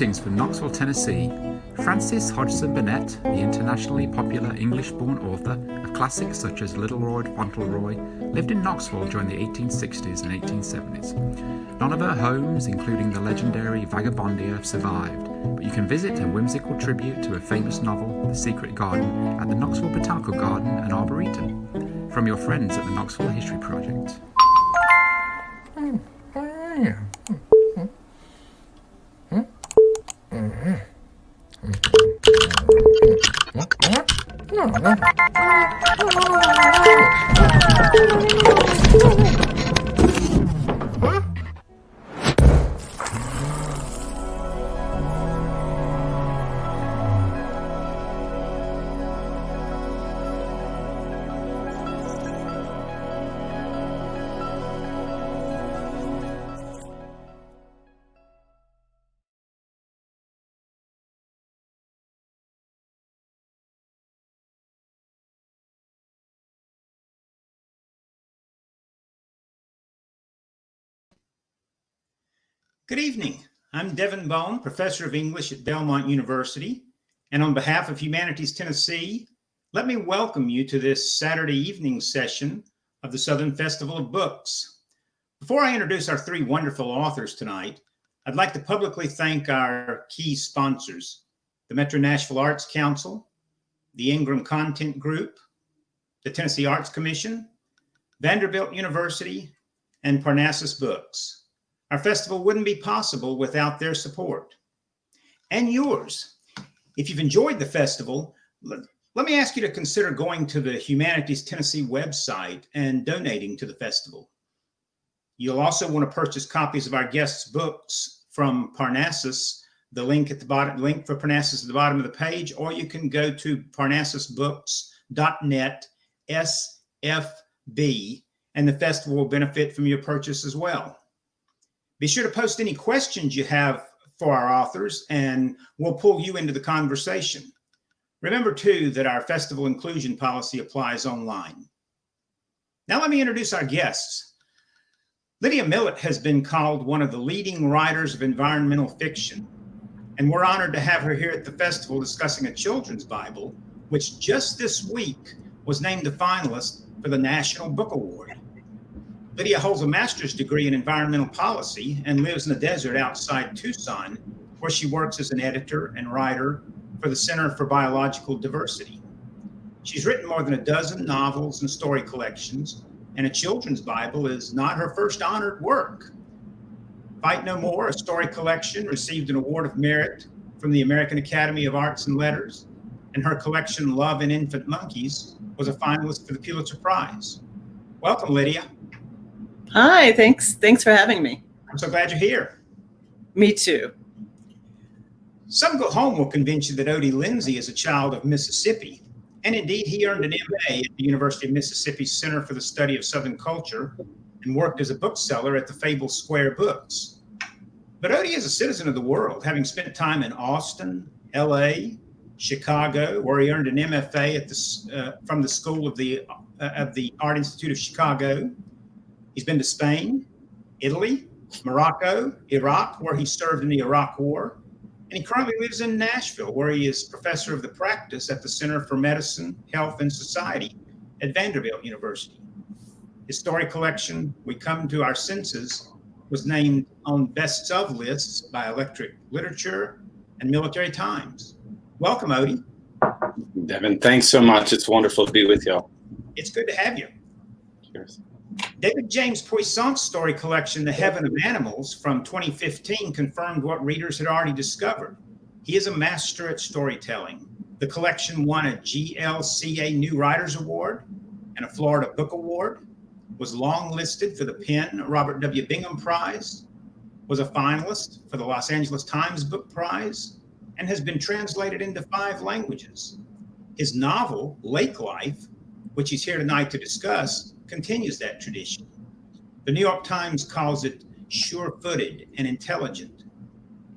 Greetings from Knoxville, Tennessee. Francis Hodgson Burnett, the internationally popular English-born author of classics such as Little Lord Fauntleroy, lived in Knoxville during the 1860s and 1870s. None of her homes, including the legendary Vagabondia, have survived, but you can visit a whimsical tribute to her famous novel, The Secret Garden, at the Knoxville Botanical Garden and Arboretum. From your friends at the Knoxville History Project. Good evening. I'm Devon Boan, professor of English at Belmont University, and on behalf of Humanities Tennessee, let me welcome you to this Saturday evening session of the Southern Festival of Books. Before I introduce our three wonderful authors tonight, I'd like to publicly thank our key sponsors, the Metro Nashville Arts Council, the Ingram Content Group, the Tennessee Arts Commission, Vanderbilt University, and Parnassus Books. Our festival wouldn't be possible without their support and yours. If you've enjoyed the festival, let me ask you to consider going to the Humanities Tennessee website and donating to the festival. You'll also want to purchase copies of our guests' books from Parnassus. The link for Parnassus at the bottom of the page, or you can go to parnassusbooks.net SFB, and the festival will benefit from your purchase as well. Be sure to post any questions you have for our authors, and we'll pull you into the conversation. Remember, too, that our festival inclusion policy applies online. Now let me introduce our guests. Lydia Millet has been called one of the leading writers of environmental fiction, and we're honored to have her here at the festival discussing a children's Bible, which just this week was named a finalist for the National Book Award. Lydia holds a master's degree in environmental policy and lives in the desert outside Tucson, where she works as an editor and writer for the Center for Biological Diversity. She's written more than a dozen novels and story collections, and a children's Bible is not her first honored work. Fight No More, a story collection, received an Award of Merit from the American Academy of Arts and Letters, and her collection, Love and Infant Monkeys, was a finalist for the Pulitzer Prize. Welcome, Lydia. Hi, thanks for having me. I'm so glad you're here. Me too. Some Go Home will convince you that Odie Lindsey is a child of Mississippi, and indeed he earned an MA at the University of Mississippi's Center for the Study of Southern Culture and worked as a bookseller at the Fable Square Books. But Odie is a citizen of the world, having spent time in Austin, LA, Chicago, where he earned an MFA from the School of the Art Institute of Chicago. He's been to Spain, Italy, Morocco, Iraq, where he served in the Iraq War, and he currently lives in Nashville, where he is professor of the practice at the Center for Medicine, Health, and Society at Vanderbilt University. His story collection, We Come to Our Senses, was named on best of lists by Electric Literature and Military Times. Welcome, Odie. Devin, thanks so much. It's wonderful to be with y'all. It's good to have you. Cheers. David James Poissant's story collection, The Heaven of Animals, from 2015, confirmed what readers had already discovered. He is a master at storytelling. The collection won a GLCA New Writers Award and a Florida Book Award, was longlisted for the Penn Robert W. Bingham Prize, was a finalist for the Los Angeles Times Book Prize, and has been translated into 5 languages. His novel, Lake Life, which he's here tonight to discuss, continues that tradition. The New York Times calls it sure-footed and intelligent,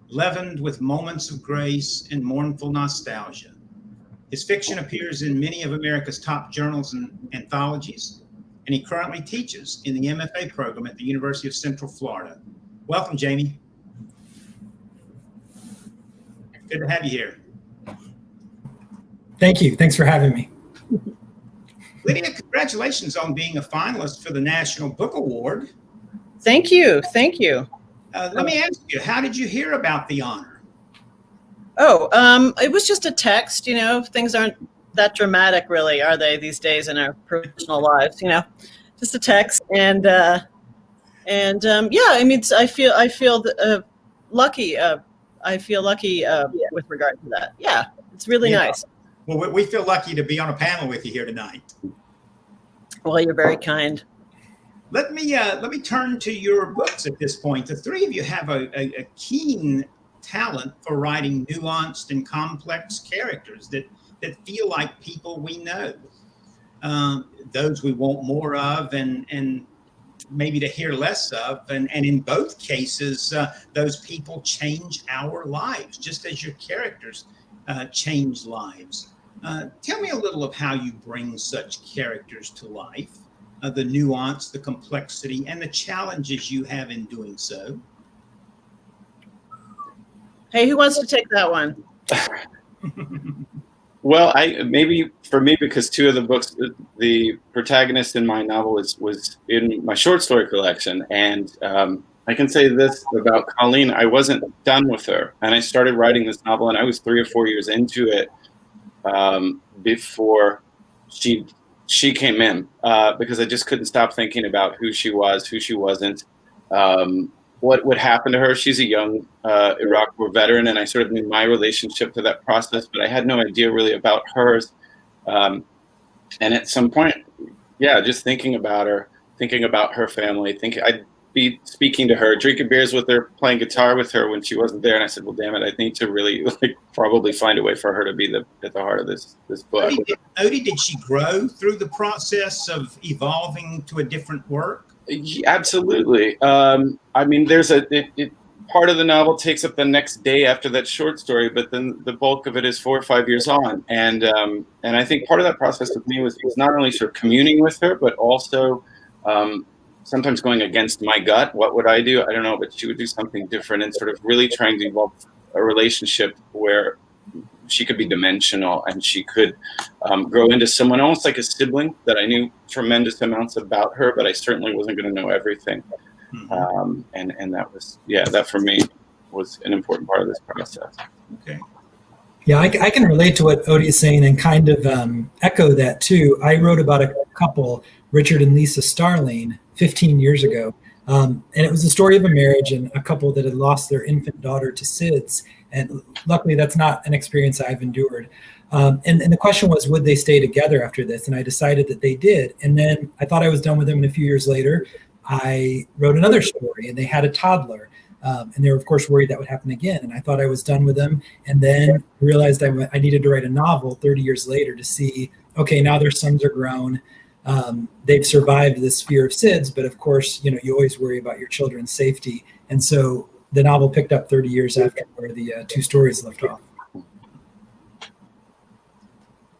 leavened with moments of grace and mournful nostalgia. His fiction appears in many of America's top journals and anthologies, and he currently teaches in the MFA program at the University of Central Florida. Welcome, Jamie. Good to have you here. Thank you. Thanks for having me. Lydia, congratulations on being a finalist for the National Book Award. Thank you. Thank you. Let me ask you, how did you hear about the honor? Oh, it was just a text. You know, things aren't that dramatic, really, are they, these days in our personal lives? You know, just a text, and yeah. I mean, I feel lucky. I feel lucky with regard to that. Yeah, it's really nice. Well, we feel lucky to be on a panel with you here tonight. Well, you're very kind. Let me turn to your books at this point. The three of you have a keen talent for writing nuanced and complex characters that feel like people we know, those we want more of and maybe to hear less of. And in both cases, those people change our lives, just as your characters change lives. Tell me a little of how you bring such characters to life, the nuance, the complexity, and the challenges you have in doing so. Hey, who wants to take that one? Well, maybe for me, because two of the books, the protagonist in my novel was in my short story collection, and I can say this about Colleen: I wasn't done with her, and I started writing this novel, and I was 3 or 4 years into it before she came in, because I just couldn't stop thinking about who she was, who she wasn't, what would happen to her. She's a young Iraq War veteran, and I sort of knew my relationship to that process, but I had no idea really about hers. And at some point, yeah, just thinking about her, thinking about her family, I'd be speaking to her, drinking beers with her, playing guitar with her when she wasn't there. And I said, well, damn it, I need to really probably find a way for her to be at the heart of this book. Odie, did she grow through the process of evolving to a different work? Absolutely. I mean, there's part of the novel takes up the next day after that short story, but then the bulk of it is 4 or 5 years on. And I think part of that process with me was not only sort of communing with her, but also sometimes going against my gut. What would I do? I don't know, but she would do something different, and sort of really trying to evolve a relationship where she could be dimensional and she could grow into someone almost like a sibling that I knew tremendous amounts about her, but I certainly wasn't going to know everything. Mm-hmm. And that was, that for me was an important part of this process. Okay. Yeah, I can relate to what Odie is saying and kind of echo that too. I wrote about a couple, Richard and Lisa Starling, 15 years ago. And it was the story of a marriage and a couple that had lost their infant daughter to SIDS. And luckily, that's not an experience I've endured. And the question was, would they stay together after this? And I decided that they did. And then I thought I was done with them. And a few years later, I wrote another story, and they had a toddler. And they were, of course, worried that would happen again. And I thought I was done with them. And then realized I needed to write a novel 30 years later to see, okay, now their sons are grown. They've survived this fear of SIDS, but of course, you always worry about your children's safety. And so the novel picked up 30 years after where the two stories left off.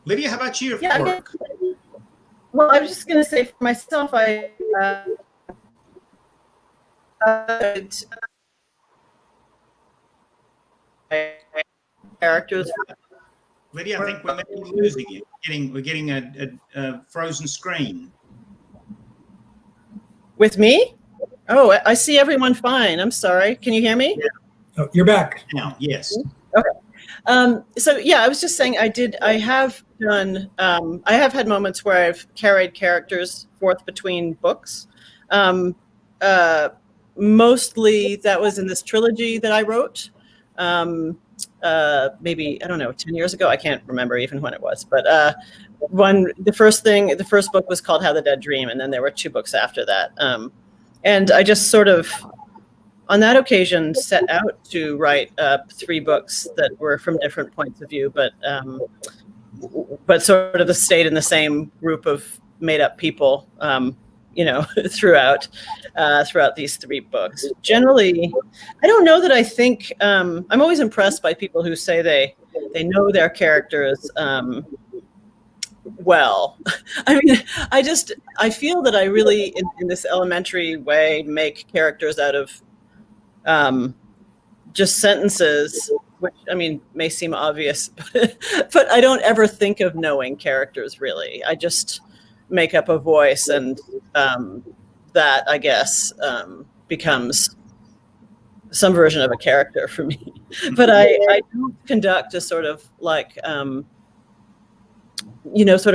Lydia, how about you? Well, I was just going to say for myself, characters. Lydia, I think we may be losing you. We're getting a frozen screen. With me? Oh, I see everyone fine. I'm sorry. Can you hear me? Yeah. Oh, you're back. Now, yes. Okay. So yeah, I was just saying I have had moments where I've carried characters forth between books. Mostly that was in this trilogy that I wrote. Maybe, I don't know, 10 years ago. I can't remember even when it was, but the first book was called How the Dead Dream. And then there were 2 books after that. And I just sort of, on that occasion, set out to write 3 books that were from different points of view, but sort of stayed in the same group of made up people, throughout these 3 books. Generally, I don't know that I think, I'm always impressed by people who say they know their characters well. I mean, I feel that I really, in this elementary way, make characters out of just sentences which I mean may seem obvious, but I don't ever think of knowing characters really. I just make up a voice, and that I guess becomes some version of a character for me. But I do conduct a sort of like sort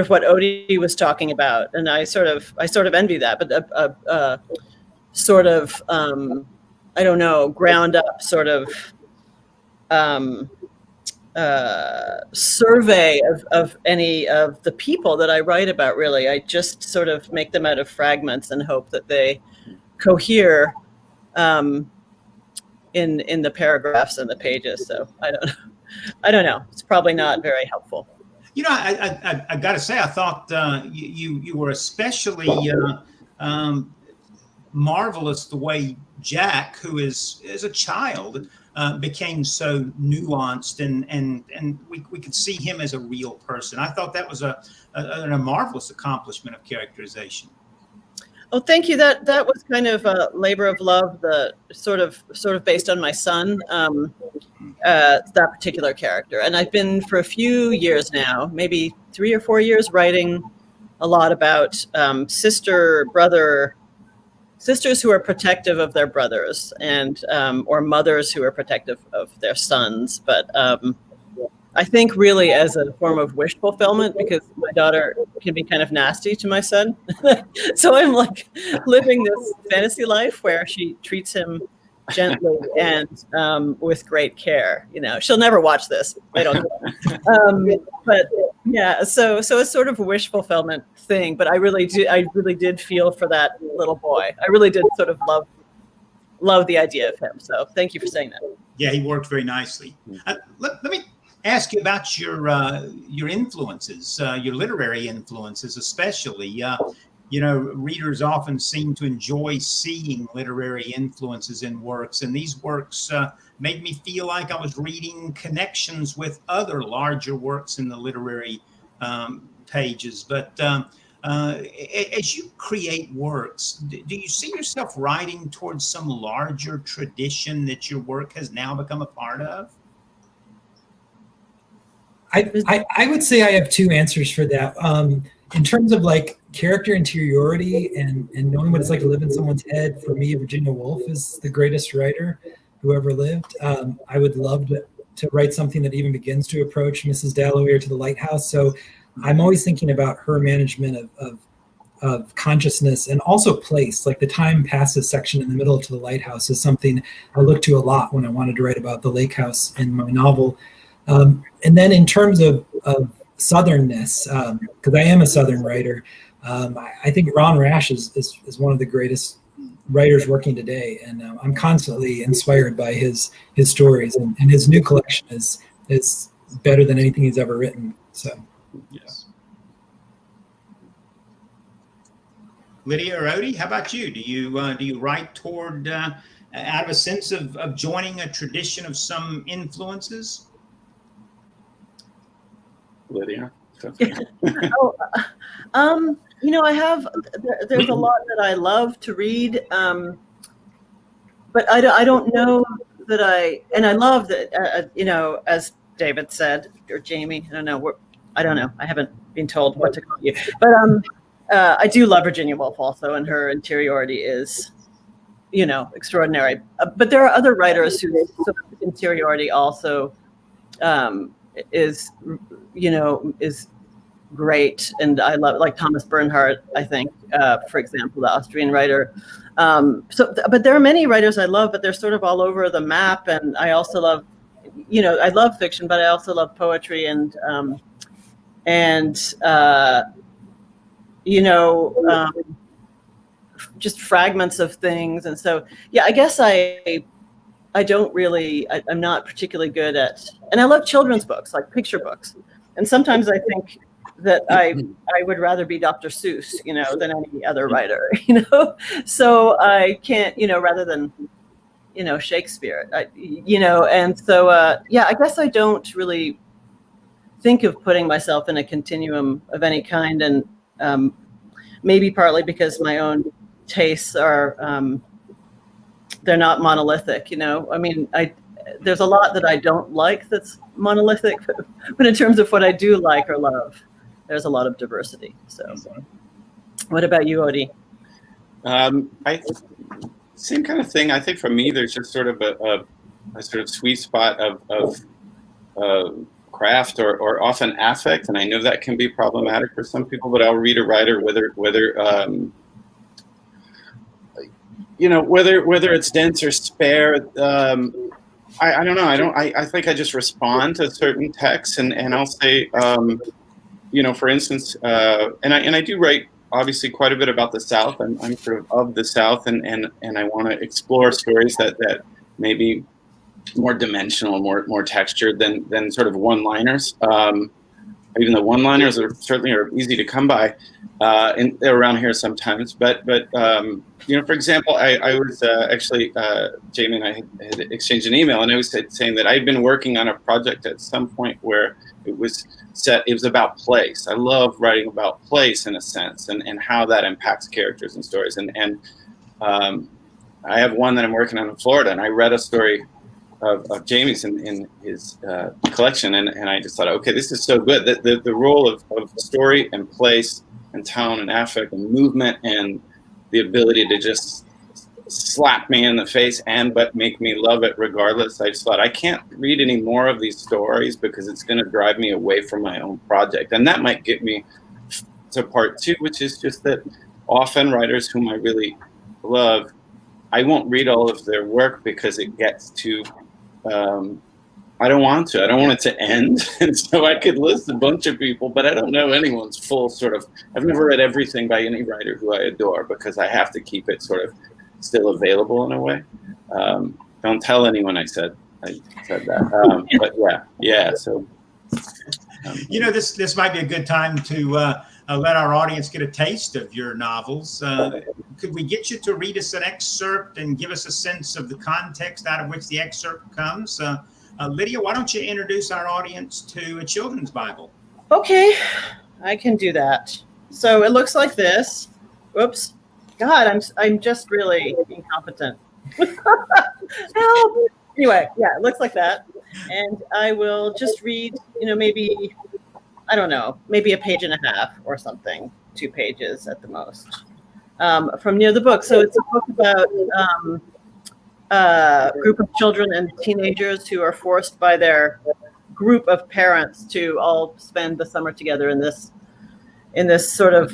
of what Odie was talking about, and I sort of envy that, but sort of I don't know, ground up sort of survey of any of the people that I write about. Really, I just sort of make them out of fragments and hope that they cohere in the paragraphs and the pages. So I don't know. It's probably not very helpful. I got to say, I thought you were especially marvelous the way Jack, who is a child, became so nuanced, and we could see him as a real person. I thought that was a marvelous accomplishment of characterization. Oh, thank you. That was kind of a labor of love, the sort of based on my son, that particular character. And I've been for a few years now, maybe 3 or 4 years, writing a lot about sisters who are protective of their brothers, and or mothers who are protective of their sons. But I think really as a form of wish fulfillment, because my daughter can be kind of nasty to my son. So I'm like living this fantasy life where she treats him gently and with great care. She'll never watch this. I don't know. But yeah, so it's sort of a wish fulfillment thing, but I really did feel for that little boy. I really did sort of love the idea of him. So thank you for saying that. Yeah, he worked very nicely. Let me ask you about your influences, your literary influences, especially. Readers often seem to enjoy seeing literary influences in works, and these works made me feel like I was reading connections with other larger works in the literary pages. But as you create works, do you see yourself writing towards some larger tradition that your work has now become a part of? I would say I have two answers for that. In terms of like character interiority and knowing what it's like to live in someone's head, for me, Virginia Woolf is the greatest writer who ever lived. I would love to write something that even begins to approach Mrs. Dalloway or To the Lighthouse. So I'm always thinking about her management of consciousness and also place. Like the time passes section in the middle of To the Lighthouse is something I look to a lot when I wanted to write about the lake house in my novel. And then in terms of Southernness, because I am a Southern writer, I think Ron Rash is one of the greatest writers working today, and I'm constantly inspired by his stories, and his new collection is better than anything he's ever written. So, yes. Lydia or Odie, how about you? Do you write toward out of a sense of joining a tradition of some influences? Lydia. I have. There's a lot that I love to read, but I don't know that and I love that. As David said, or Jamie, I don't know. I haven't been told what to call you, but I do love Virginia Woolf also, and her interiority is, extraordinary. But there are other writers whose sort of interiority also is great, and I love, like Thomas Bernhardt, I think, for example, the Austrian writer. But there are many writers I love, but they're sort of all over the map. And I also love, I love fiction, but I also love poetry and just fragments of things. And so, yeah, I guess I don't really, I'm not particularly good at, and I love children's books, like picture books. And sometimes I think that I would rather be Dr. Seuss, than any other writer, So I can't, rather than, Shakespeare, and so, I guess I don't really think of putting myself in a continuum of any kind. And maybe partly because my own tastes are, they're not monolithic, I mean, there's a lot that I don't like that's monolithic, but in terms of what I do like or love, there's a lot of diversity. So, what about you, Odie? Same kind of thing. I think for me, there's just sort of a sort of sweet spot of craft or often affect, and I know that can be problematic for some people. But I'll read a writer whether it's dense or spare. I don't know. I think I just respond to certain texts, and I'll say, for instance, and I do write obviously quite a bit about the South. I'm sort of the South, and I want to explore stories that maybe more dimensional, more textured than sort of one-liners. Even though one-liners certainly are easy to come by around here sometimes. But for example, I was actually Jamie and I had exchanged an email, and I was saying that I'd been working on a project at some point where it was about place. I love writing about place in a sense, and how that impacts characters and stories. And I have one that I'm working on in Florida, and I read a story of Jamie's in his collection, and I just thought, okay, this is so good. The role of story and place and tone and affect and movement and the ability to just slap me in the face but make me love it regardless. I just thought, I can't read any more of these stories because it's going to drive me away from my own project. And that might get me to part two, which is just that often writers whom I really love, I won't read all of their work because it gets too I don't want to. I don't want it to end. And so I could list a bunch of people, but I don't know anyone's full sort of, I've never read everything by any writer who I adore because I have to keep it sort of still available in a way. Don't tell anyone I said that. But yeah. So, this might be a good time to let our audience get a taste of your novels. Could we get you to read us an excerpt and give us a sense of the context out of which the excerpt comes? Lydia, why don't you introduce our audience to a children's Bible? Okay, I can do that. So it looks like this. Whoops. God, I'm just really incompetent. Help. Anyway, yeah, it looks like that. And I will just read, maybe a page and a half or something, 2 pages at the most, from near the book. So it's a book about a group of children and teenagers who are forced by their group of parents to all spend the summer together in this sort of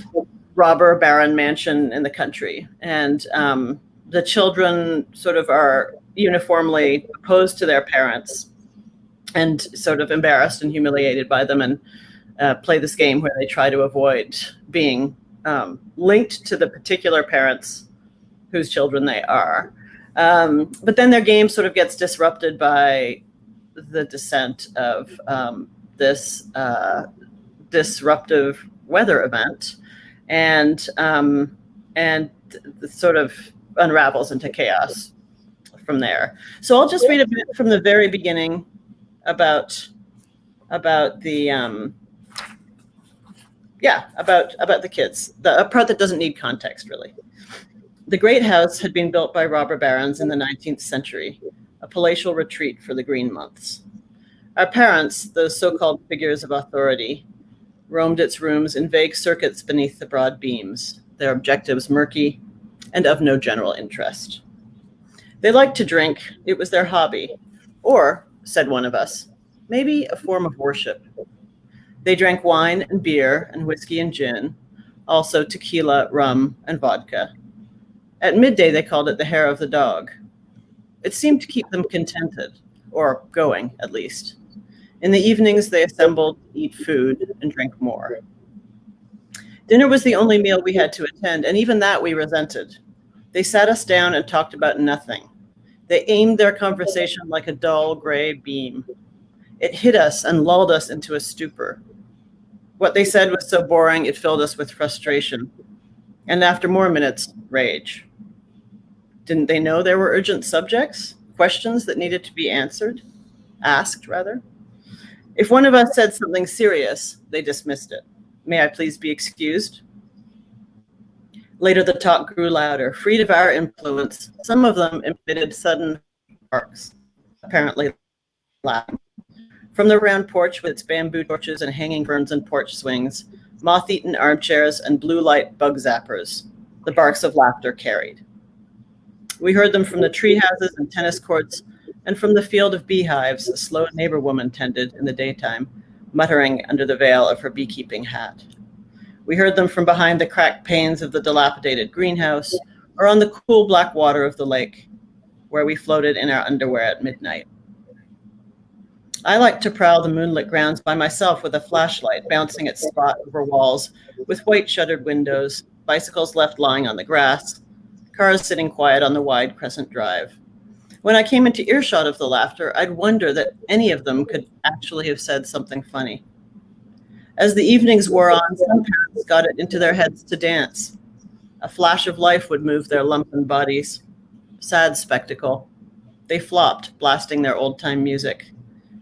robber baron mansion in the country. And the children sort of are uniformly opposed to their parents and sort of embarrassed and humiliated by them, and play this game where they try to avoid being linked to the particular parents whose children they are. But then their game sort of gets disrupted by the descent of this disruptive weather event, and sort of unravels into chaos from there. So I'll just read a bit from the very beginning about the about the kids, the part that doesn't need context really. The great house had been built by robber barons in the 19th century, a palatial retreat for the green months. Our parents, those so-called figures of authority, roamed its rooms in vague circuits beneath the broad beams, their objectives murky and of no general interest. They liked to drink, it was their hobby, or, said one of us, maybe a form of worship. They drank wine and beer and whiskey and gin, also tequila, rum, and vodka. At midday, they called it the hair of the dog. It seemed to keep them contented, or going, at least. In the evenings, they assembled to eat food and drink more. Dinner was the only meal we had to attend, and even that we resented. They sat us down and talked about nothing. They aimed their conversation like a dull gray beam. It hit us and lulled us into a stupor. What they said was so boring, it filled us with frustration. And after more minutes, rage. Didn't they know there were urgent subjects? Questions that needed to be asked rather? If one of us said something serious, they dismissed it. May I please be excused? Later, the talk grew louder. Freed of our influence, some of them emitted sudden barks. apparently laughing. From the round porch with its bamboo torches and hanging ferns and porch swings, moth-eaten armchairs and blue light bug zappers, the barks of laughter carried. We heard them from the tree houses and tennis courts, and from the field of beehives a slow neighbor woman tended in the daytime, muttering under the veil of her beekeeping hat. We heard them from behind the cracked panes of the dilapidated greenhouse, or on the cool black water of the lake, where we floated in our underwear at midnight. I like to prowl the moonlit grounds by myself with a flashlight bouncing its spot over walls with white shuttered windows, bicycles left lying on the grass, cars sitting quiet on the wide Crescent Drive. When I came into earshot of the laughter, I'd wonder that any of them could actually have said something funny. As the evenings wore on, some parents got it into their heads to dance. A flash of life would move their lumpen bodies. Sad spectacle. They flopped, blasting their old-time music.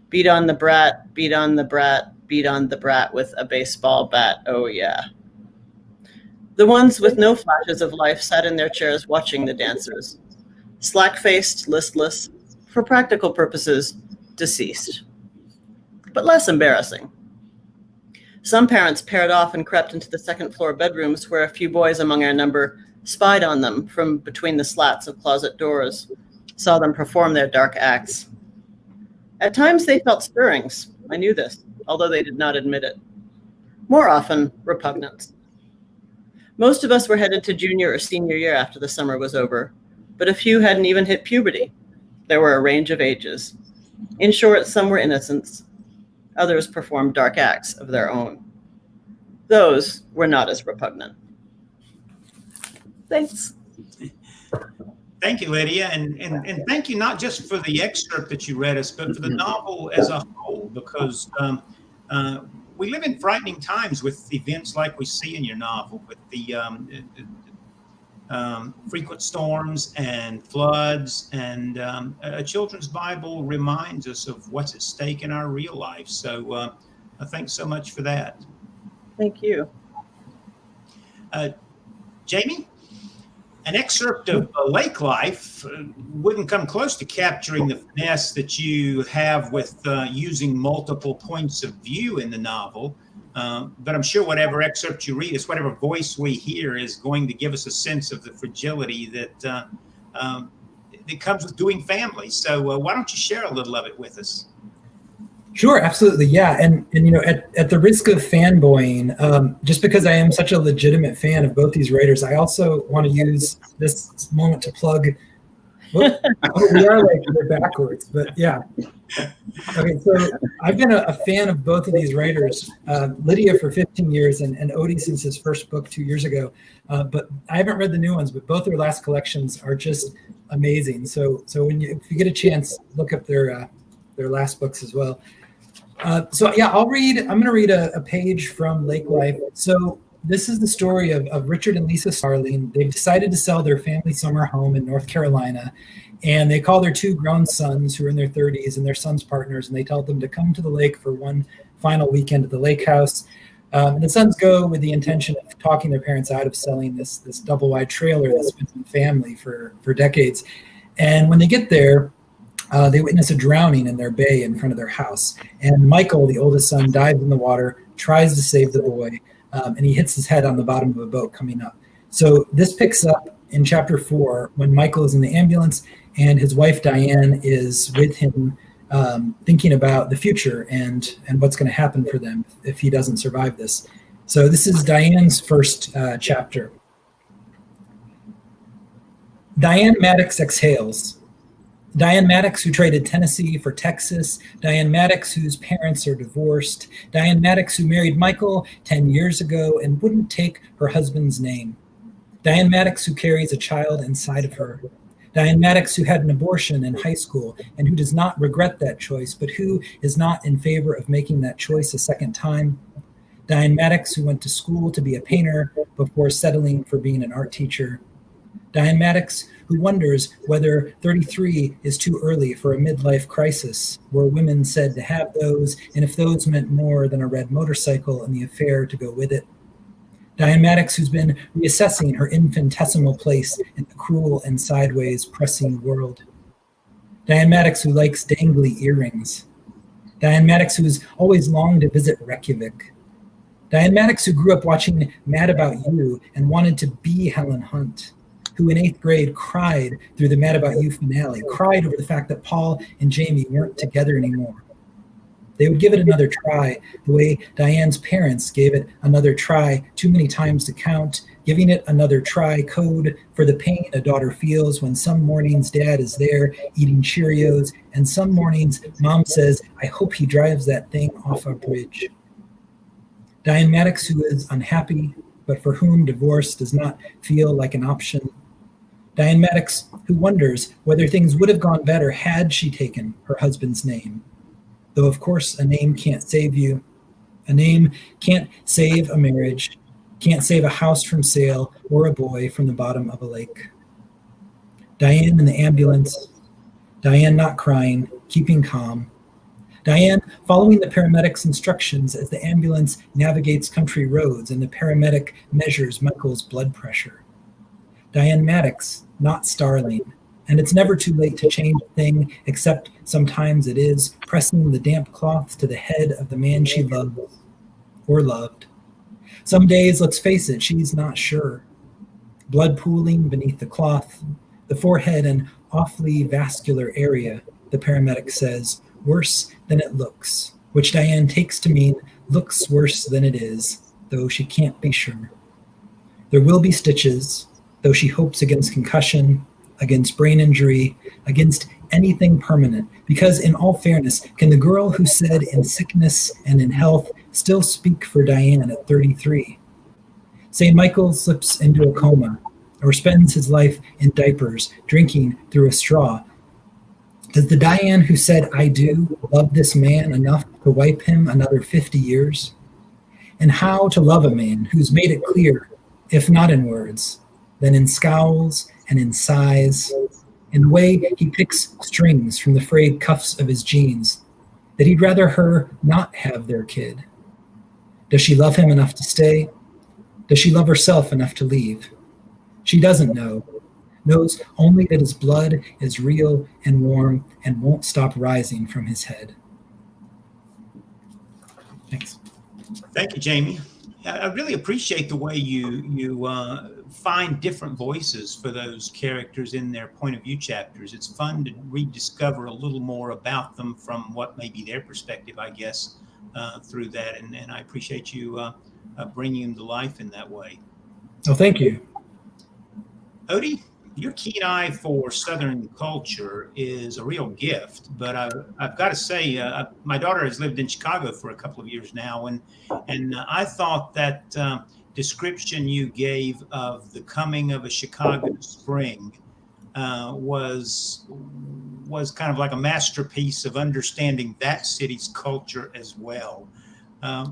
Beat on the brat, beat on the brat, beat on the brat with a baseball bat, oh yeah. The ones with no flashes of life sat in their chairs watching the dancers. Slack-faced, listless, for practical purposes, deceased. But less embarrassing. Some parents paired off and crept into the second-floor bedrooms where a few boys among our number spied on them from between the slats of closet doors, saw them perform their dark acts. At times they felt stirrings. I knew this, although they did not admit it. More often, repugnance. Most of us were headed to junior or senior year after the summer was over, but a few hadn't even hit puberty. There were a range of ages. In short, some were innocents. Others performed dark acts of their own. Those were not as repugnant. Thanks. Thank you, Lydia, and thank you not just for the excerpt that you read us, but for the novel as a whole, because we live in frightening times with events like we see in your novel, with the frequent storms and floods, and a children's Bible reminds us of what's at stake in our real life. So thanks so much for that. Thank you. Jamie? An excerpt of Lake Life wouldn't come close to capturing the finesse that you have with using multiple points of view in the novel. But I'm sure whatever excerpt you read, whatever voice we hear is going to give us a sense of the fragility that comes with doing family. So why don't you share a little of it with us? Sure, absolutely. Yeah. And you know, at the risk of fanboying, just because I am such a legitimate fan of both these writers, I also want to use this moment to plug. We are like we're backwards, but yeah. Okay, so I've been a fan of both of these writers, Lydia for 15 years and Odie since his first book 2 years ago. But I haven't read the new ones, but both their last collections are just amazing. So if you get a chance, look up their last books as well. So yeah, I'm going to read a page from Lake Life. So this is the story of Richard and Lisa Starling. They've decided to sell their family summer home in North Carolina, and they call their two grown sons who are in their 30s and their son's partners, and they tell them to come to the lake for one final weekend at the lake house. And the sons go with the intention of talking their parents out of selling this double-wide trailer that's been in the family for decades. And when they get there, they witness a drowning in their bay in front of their house. And Michael, the oldest son, dives in the water, tries to save the boy, and he hits his head on the bottom of a boat coming up. So this picks up in chapter 4 when Michael is in the ambulance and his wife Diane is with him, thinking about the future and what's going to happen for them if he doesn't survive this. So this is Diane's first chapter. Diane Maddox exhales. Diane Maddox, who traded Tennessee for Texas. Diane Maddox, whose parents are divorced. Diane Maddox, who married Michael 10 years ago and wouldn't take her husband's name. Diane Maddox, who carries a child inside of her. Diane Maddox, who had an abortion in high school and who does not regret that choice, but who is not in favor of making that choice a second time. Diane Maddox, who went to school to be a painter before settling for being an art teacher. Diane Maddox, who wonders whether 33 is too early for a midlife crisis, were women said to have those, and if those meant more than a red motorcycle and the affair to go with it. Diane Maddox, who's been reassessing her infinitesimal place in the cruel and sideways pressing world. Diane Maddox, who likes dangly earrings. Diane Maddox, who's always longed to visit Reykjavik. Diane Maddox, who grew up watching Mad About You and wanted to be Helen Hunt, who in 8th grade cried through the Mad About You finale, cried over the fact that Paul and Jamie weren't together anymore. They would give it another try, the way Diane's parents gave it another try too many times to count, giving it another try code for the pain a daughter feels when some mornings dad is there eating Cheerios, and some mornings mom says, I hope he drives that thing off a bridge. Diane Maddox, who is unhappy, but for whom divorce does not feel like an option. Diane Maddox, who wonders whether things would have gone better had she taken her husband's name. Though, of course, a name can't save you. A name can't save a marriage, can't save a house from sale or a boy from the bottom of a lake. Diane in the ambulance. Diane not crying, keeping calm. Diane following the paramedic's instructions as the ambulance navigates country roads and the paramedic measures Michael's blood pressure. Diane Maddox, not Starling. And it's never too late to change a thing, except sometimes it is, pressing the damp cloth to the head of the man she loves or loved. Some days, let's face it, she's not sure. Blood pooling beneath the cloth, the forehead an awfully vascular area, the paramedic says, worse than it looks, which Diane takes to mean looks worse than it is, though she can't be sure. There will be stitches, though she hopes against concussion, against brain injury, against anything permanent, because in all fairness, can the girl who said in sickness and in health still speak for Diane at 33? Say Michael slips into a coma or spends his life in diapers, drinking through a straw. Does the Diane who said, I do, love this man enough to wipe him another 50 years? And how to love a man who's made it clear, if not in words, then in scowls and in sighs, in the way he picks strings from the frayed cuffs of his jeans, that he'd rather her not have their kid. Does she love him enough to stay? Does she love herself enough to leave? She doesn't know, knows only that his blood is real and warm and won't stop rising from his head. Thanks. Thank you, Jamie. I really appreciate the way you find different voices for those characters in their point of view chapters. It's fun to rediscover a little more about them from what may be their perspective, I guess, through that. And I appreciate you bringing them to life in that way. Oh, thank you. Odie, your keen eye for Southern culture is a real gift, but I've got to say, my daughter has lived in Chicago for a couple of years now, and I thought that description you gave of the coming of a Chicago spring was kind of like a masterpiece of understanding that city's culture as well.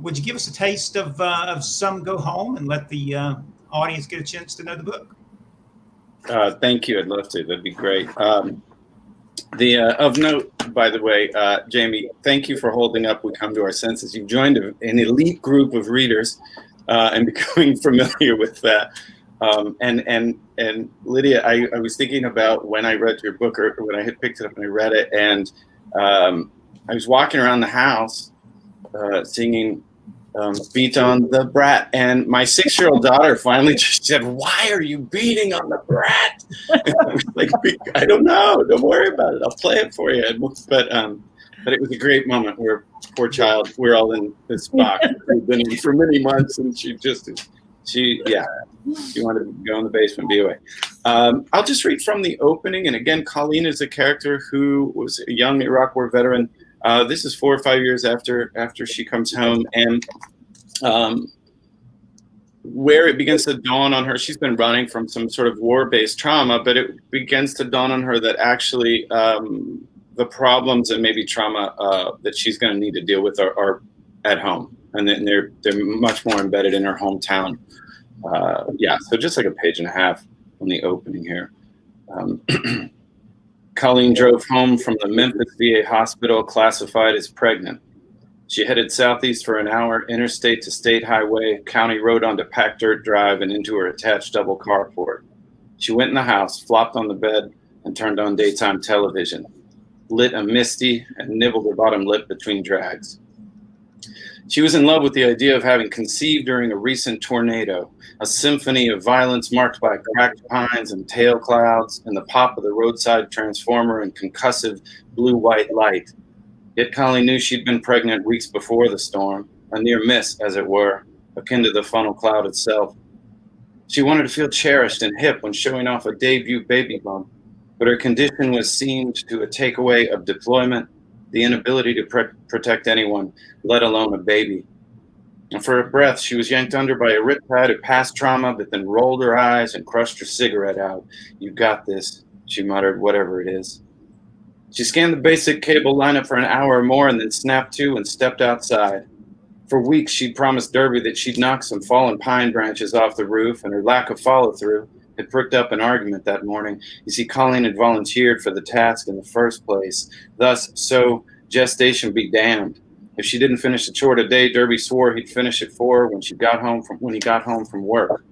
Would you give us a taste of Some Go Home and let the audience get a chance to know the book? Thank you. I'd love to. That'd be great. Of note, by the way, Jamie, thank you for holding up We Come to Our Senses. You've joined an elite group of readers and becoming familiar with that. And Lydia, I was thinking about when I read your book or when I had picked it up and I read it, and I was walking around the house singing Beat on the Brat, and my 6-year-old daughter finally just said, "Why are you beating on the brat?" I was like, "I don't know. Don't worry about it. I'll play it for you." But it was a great moment where, poor child, we're all in this box we've been in for many months, and she wanted to go in the basement, be away. I'll just read from the opening, and again, Colleen is a character who was a young Iraq War veteran. This is 4 or 5 years after she comes home, and where it begins to dawn on her, she's been running from some sort of war-based trauma, but it begins to dawn on her that actually the problems and maybe trauma that she's going to need to deal with are at home, and then they're much more embedded in her hometown. So just like a page and a half on the opening here. Colleen drove home from the Memphis VA hospital classified as pregnant. She headed southeast for an hour, interstate to state highway, county road onto packed dirt drive, and into her attached double carport. She went in the house, flopped on the bed, and turned on daytime television. lit a misty, and nibbled her bottom lip between drags. She was in love with the idea of having conceived during a recent tornado, a symphony of violence marked by cracked pines and tail clouds and the pop of the roadside transformer and concussive blue-white light. Yet Colleen knew she'd been pregnant weeks before the storm, a near miss, as it were, akin to the funnel cloud itself. She wanted to feel cherished and hip when showing off a debut baby bump, but her condition was seemed to a takeaway of deployment, the inability to protect anyone, let alone a baby. And for a breath, she was yanked under by a riptide of past trauma, but then rolled her eyes and crushed her cigarette out. "You got this," she muttered, "whatever it is." She scanned the basic cable lineup for an hour or more and then snapped to and stepped outside. For weeks, she'd promised Derby that she'd knock some fallen pine branches off the roof, and her lack of follow-through had pricked up an argument that morning. You see, Colleen had volunteered for the task in the first place. Thus, so gestation be damned. If she didn't finish the chore today, Derby swore he'd finish it for her when he got home from work.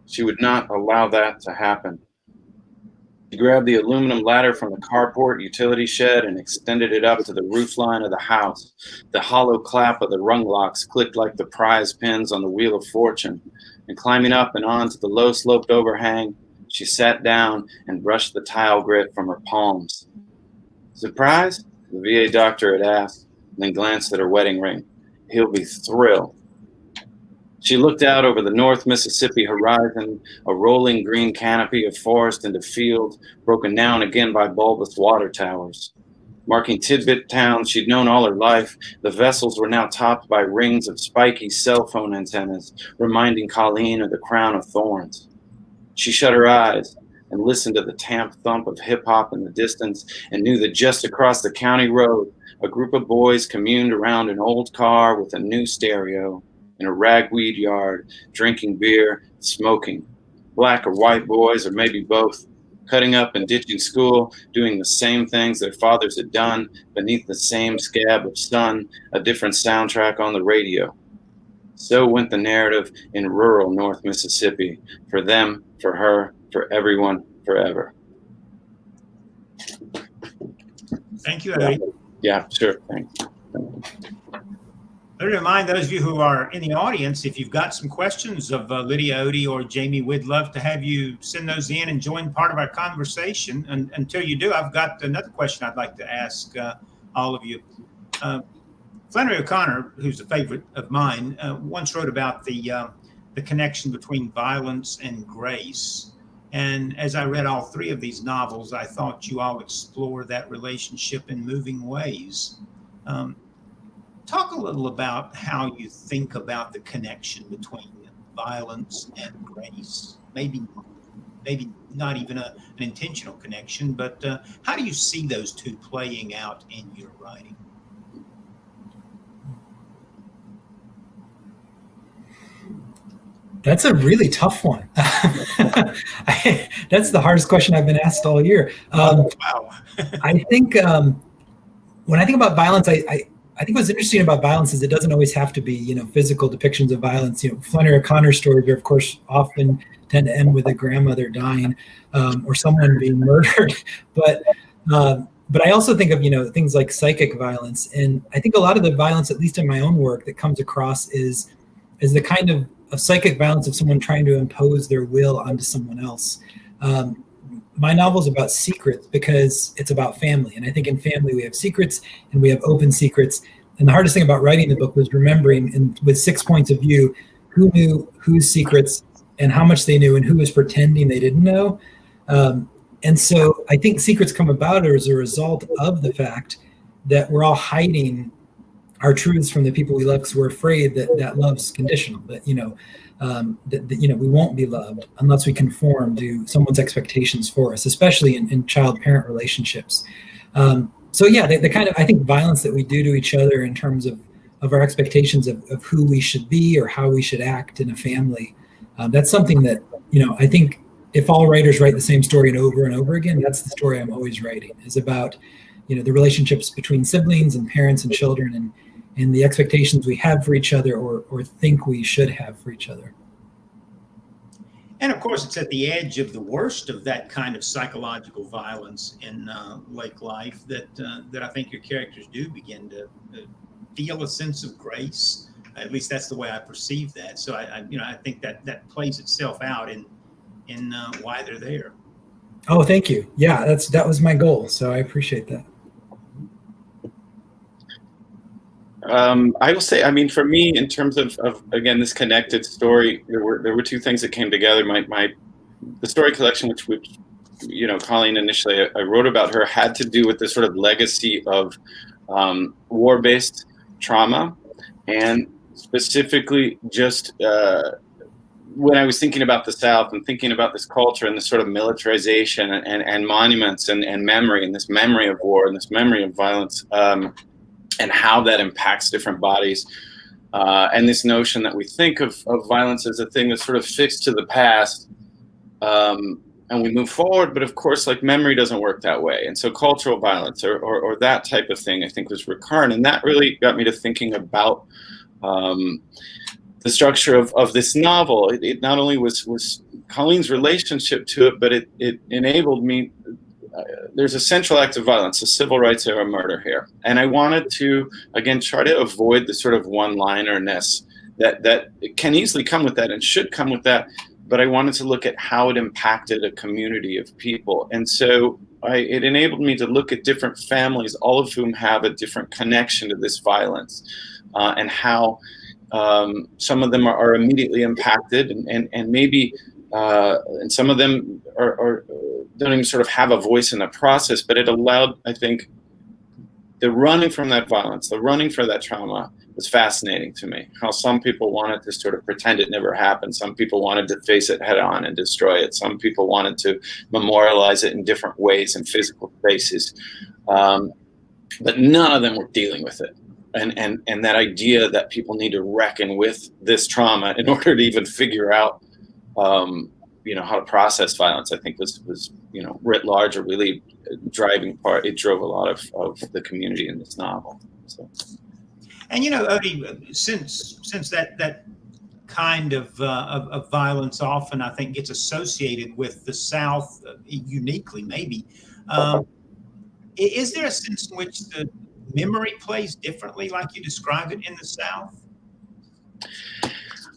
She would not allow that to happen. She grabbed the aluminum ladder from the carport utility shed and extended it up to the roofline of the house. The hollow clap of the rung locks clicked like the prize pins on the Wheel of Fortune. And climbing up and on to the low-sloped overhang, she sat down and brushed the tile grit from her palms. "Surprised?" the VA doctor had asked, and then glanced at her wedding ring. "He'll be thrilled." She looked out over the North Mississippi horizon, a rolling green canopy of forest and a field, broken now and again by bulbous water towers. Marking tidbit towns she'd known all her life, the vessels were now topped by rings of spiky cell phone antennas, reminding Colleen of the crown of thorns. She shut her eyes and listened to the tamp thump of hip-hop in the distance and knew that just across the county road, a group of boys communed around an old car with a new stereo in a ragweed yard, drinking beer, smoking. Black or white boys, or maybe both, cutting up and ditching school, doing the same things their fathers had done beneath the same scab of sun, a different soundtrack on the radio. So went the narrative in rural North Mississippi, for them, for her, for everyone, forever. Thank you, Odie. Yeah, sure. Thanks. Let me remind those of you who are in the audience, if you've got some questions of Lydia, Odie, or Jamie, we'd love to have you send those in and join part of our conversation. And until you do, I've got another question I'd like to ask all of you. Flannery O'Connor, who's a favorite of mine, once wrote about the connection between violence and grace. And as I read all three of these novels, I thought you all explore that relationship in moving ways. Talk a little about how you think about the connection between violence and grace. Maybe not even an intentional connection, but how do you see those two playing out in your writing? That's a really tough one. That's the hardest question I've been asked all year. Wow. I think when I think about violence, I think what's interesting about violence is it doesn't always have to be, physical depictions of violence. Flannery O'Connor stories are, of course, often tend to end with a grandmother dying or someone being murdered. But I also think of, things like psychic violence. And I think a lot of the violence, at least in my own work, that comes across is the kind of psychic violence of someone trying to impose their will onto someone else. My novel is about secrets because it's about family. And I think in family, we have secrets and we have open secrets. And the hardest thing about writing the book was remembering, and with 6 points of view, who knew whose secrets and how much they knew and who was pretending they didn't know. And so I think secrets come about as a result of the fact that we're all hiding our truths from the people we love because we're afraid that love's conditional, that we won't be loved unless we conform to someone's expectations for us, especially in child-parent relationships. So yeah, the kind of, I think, violence that we do to each other in terms of our expectations of who we should be or how we should act in a family, that's something that, I think if all writers write the same story over and over again, that's the story I'm always writing, is about, the relationships between siblings and parents and children and the expectations we have for each other or think we should have for each other. And of course, it's at the edge of the worst of that kind of psychological violence in lake life that I think your characters do begin to feel a sense of grace. At least that's the way I perceive that. So I think that plays itself out in why they're there. Oh, thank you. Yeah, that was my goal. So I appreciate that. I will say, I mean, for me, in terms of again, this connected story, there were two things that came together. The story collection, which Colleen initially I wrote about her, had to do with this sort of legacy of war-based trauma, and specifically just when I was thinking about the South and thinking about this culture and this sort of militarization and monuments and memory, and this memory of war and this memory of violence. And how that impacts different bodies, and this notion that we think of violence as a thing that's sort of fixed to the past, and we move forward. But of course, like, memory doesn't work that way. And so cultural violence or that type of thing, I think, was recurrent. And that really got me to thinking about the structure of this novel. It not only was Colleen's relationship to it, but it enabled me. There's a central act of violence, a civil rights era murder here. And I wanted to, again, try to avoid the sort of one-linerness that can easily come with that and should come with that. But I wanted to look at how it impacted a community of people. And so it enabled me to look at different families, all of whom have a different connection to this violence, and how some of them are immediately impacted and maybe and some of them are don't even sort of have a voice in the process. But it allowed, I think, the running from that violence, the running for that trauma was fascinating to me. How some people wanted to sort of pretend it never happened. Some people wanted to face it head on and destroy it. Some people wanted to memorialize it in different ways in physical spaces. But none of them were dealing with it. And that idea that people need to reckon with this trauma in order to even figure out how to process violence, I think was writ large, a really driving part. It drove a lot of the community in this novel. So. And Odie, since that kind of violence often, I think, gets associated with the South, uniquely maybe, is there a sense in which the memory plays differently, like you described it, in the South?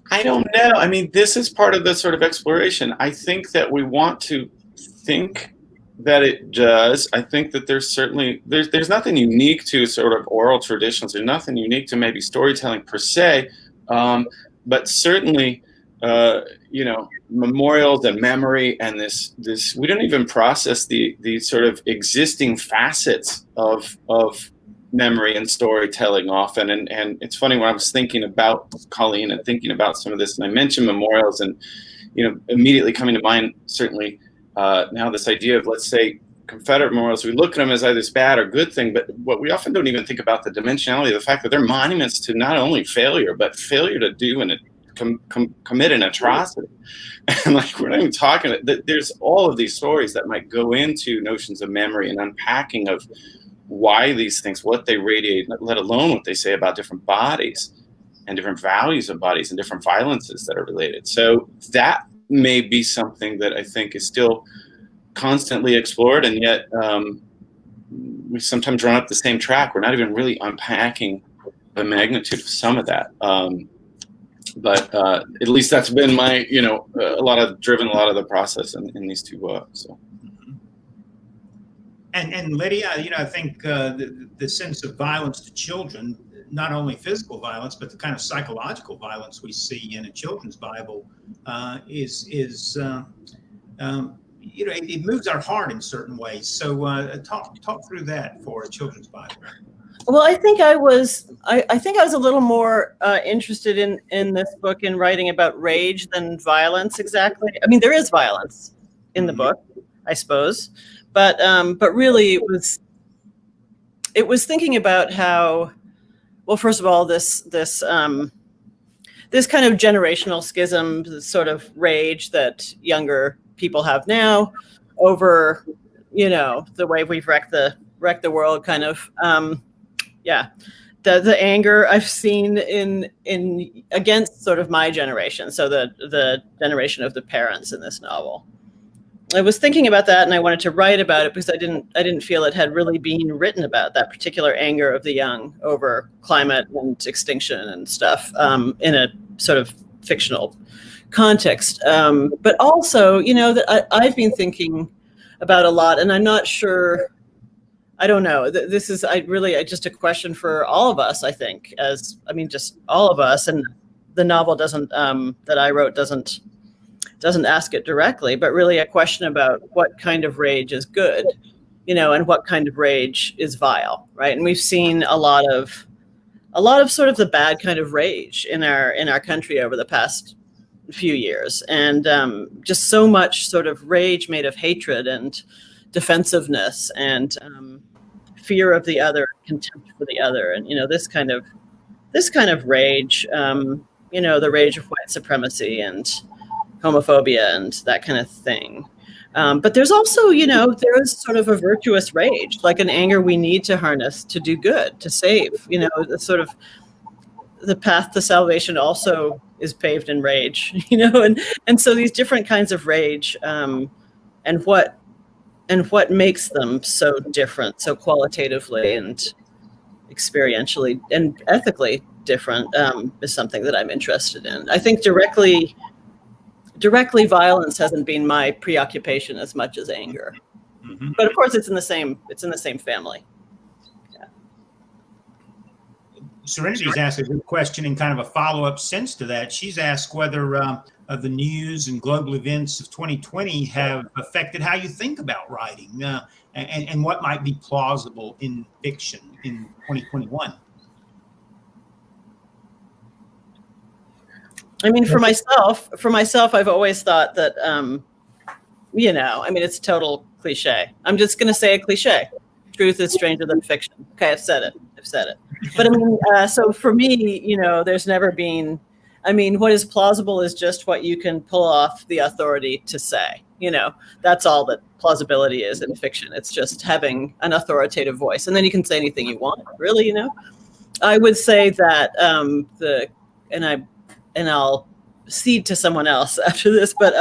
I don't know. I mean, this is part of the sort of exploration. I think that we want to think that it does. I think that there's nothing unique to sort of oral traditions. There's nothing unique to maybe storytelling per se, but certainly, memorials and memory and this we don't even process the sort of existing facets of memory and storytelling often. And it's funny, when I was thinking about Colleen and thinking about some of this, and I mentioned memorials, and immediately coming to mind, certainly now, this idea of, let's say, Confederate memorials, we look at them as either this bad or good thing, but what we often don't even think about the dimensionality of the fact that they're monuments to not only failure, but failure to do and commit an atrocity. And we're not even talking about, there's all of these stories that might go into notions of memory and unpacking of why these things, what they radiate, let alone what they say about different bodies and different values of bodies and different violences that are related. So that may be something that I think is still constantly explored, and yet we sometimes run up the same track. We're not even really unpacking the magnitude of some of that. But at least that's been my, driven a lot of the process in these two books. So. And Lydia, I think the sense of violence to children, not only physical violence, but the kind of psychological violence we see in a children's Bible it moves our heart in certain ways. So talk through that for a children's Bible. Well, I think I was a little more interested in this book in writing about rage than violence exactly. I mean, there is violence in the book, I suppose, but really it was thinking about how, well, first of all, this kind of generational schism, this sort of rage that younger people have now over, the way we've wrecked the world, kind of, the anger I've seen in against sort of my generation, so the generation of the parents in this novel. I was thinking about that, and I wanted to write about it because I didn't feel it had really been written about, that particular anger of the young over climate and extinction and stuff, in a sort of fictional context. But also, that I've been thinking about a lot, and I'm not sure. I don't know. This is just a question for all of us, I think, just all of us. And the novel doesn't that I wrote doesn't ask it directly, but really a question about what kind of rage is good, and what kind of rage is vile, right? And we've seen a lot of sort of the bad kind of rage in our country over the past few years, and just so much sort of rage made of hatred and defensiveness and fear of the other, contempt for the other, and this kind of rage, the rage of white supremacy and homophobia and that kind of thing. But there's also, there is sort of a virtuous rage, like an anger we need to harness to do good, to save. The sort of the path to salvation also is paved in rage, and so these different kinds of rage, and what makes them so different, so qualitatively and experientially and ethically different, is something that I'm interested in. I think directly violence hasn't been my preoccupation as much as anger. Mm-hmm. But of course it's in the same family. Yeah. Serenity's asked a good question in kind of a follow-up sense to that. She's asked whether the news and global events of 2020 have affected how you think about writing, and what might be plausible in fiction in 2021. I mean, for myself, I've always thought that, it's total cliche. I'm just going to say a cliche. Truth is stranger than fiction. Okay, I've said it. But so for me, there's never been, what is plausible is just what you can pull off the authority to say. That's all that plausibility is in fiction. It's just having an authoritative voice. And then you can say anything you want, really, I would say that and I'll cede to someone else after this, but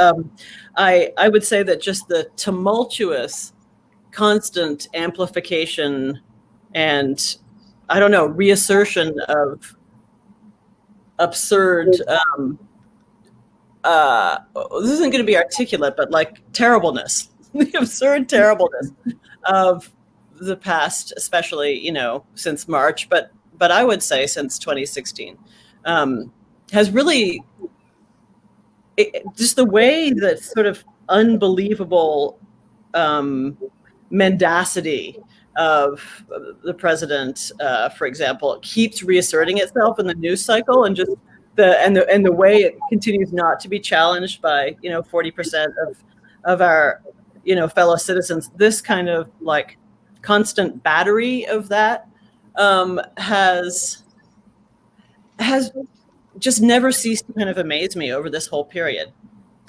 I would say that just the tumultuous, constant amplification and, reassertion of absurd, this isn't going to be articulate, but like terribleness, the absurd terribleness of the past, especially, since March, but I would say since 2016. Has really, just the way that sort of unbelievable mendacity of the president, for example, keeps reasserting itself in the news cycle, and just the way it continues not to be challenged by 40% of our fellow citizens. This kind of like constant battery of that has just never ceased to kind of amaze me over this whole period.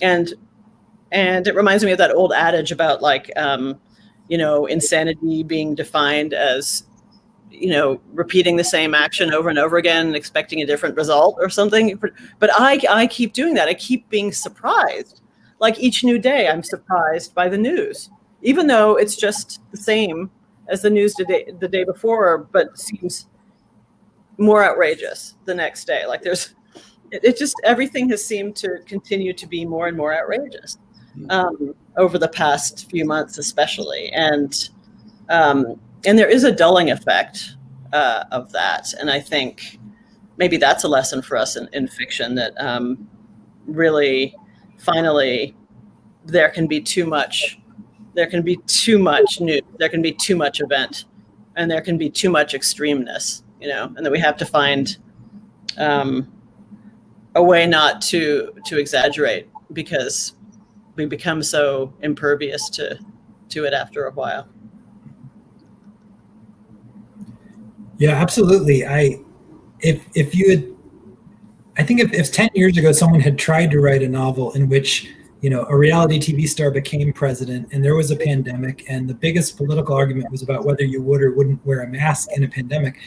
And it reminds me of that old adage about like, insanity being defined as, repeating the same action over and over again and expecting a different result or something. But I keep doing that. I keep being surprised. Like each new day, I'm surprised by the news, even though it's just the same as the news the day before, but seems more outrageous the next day. Like it just, everything has seemed to continue to be more and more outrageous over the past few months, especially. And there is a dulling effect of that. And I think maybe that's a lesson for us in fiction, that really, finally, there can be too much news, there can be too much event, and there can be too much extremeness, and that we have to find a way not to exaggerate, because we become so impervious to it after a while. Yeah, absolutely. If 10 years ago someone had tried to write a novel in which a reality TV star became president and there was a pandemic and the biggest political argument was about whether you would or wouldn't wear a mask in a pandemic,